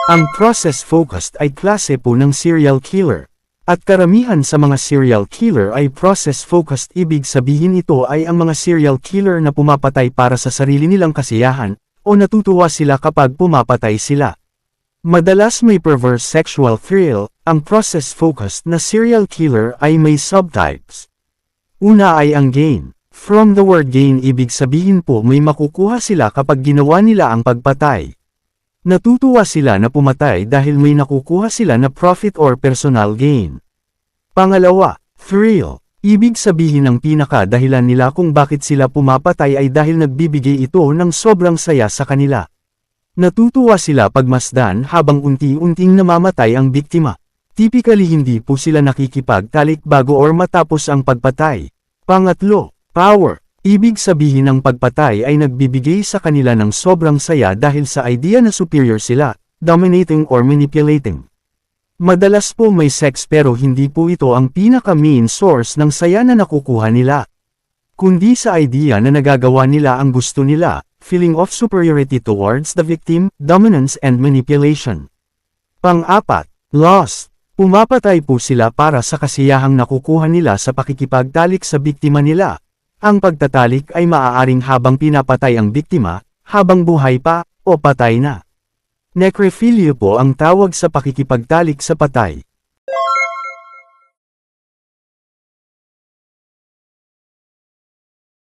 Ang process-focused ay klase po ng serial killer. At karamihan sa mga serial killer ay process-focused, ibig sabihin ito ay ang mga serial killer na pumapatay para sa sarili nilang kasiyahan, o natutuwa sila kapag pumapatay sila. Madalas may perverse sexual thrill, ang process-focused na serial killer ay may subtypes. Una ay ang gain. From the word gain, ibig sabihin po may makukuha sila kapag ginawa nila ang pagpatay. Natutuwa sila na pumatay dahil may nakukuha sila na profit or personal gain. Pangalawa, thrill. Ibig sabihin ang pinaka-dahilan nila kung bakit sila pumapatay ay dahil nagbibigay ito ng sobrang saya sa kanila. Natutuwa sila pagmasdan habang unti-unting namamatay ang biktima. Typically hindi po sila nakikipagtalik bago or matapos ang pagpatay. Pangatlo, power. Ibig sabihin ang pagpatay ay nagbibigay sa kanila ng sobrang saya dahil sa idea na superior sila, dominating or manipulating. Madalas po may sex pero hindi po ito ang pinaka-main source ng saya na nakukuha nila. Kundi sa idea na nagagawa nila ang gusto nila, feeling of superiority towards the victim, dominance and manipulation. Pang-apat, lust. Pumapatay po sila para sa kasiyahang nakukuha nila sa pakikipagtalik sa biktima nila. Ang pagtatalik ay maaaring habang pinapatay ang biktima, habang buhay pa, o patay na. Necrophilia po ang tawag sa pakikipagtalik sa patay.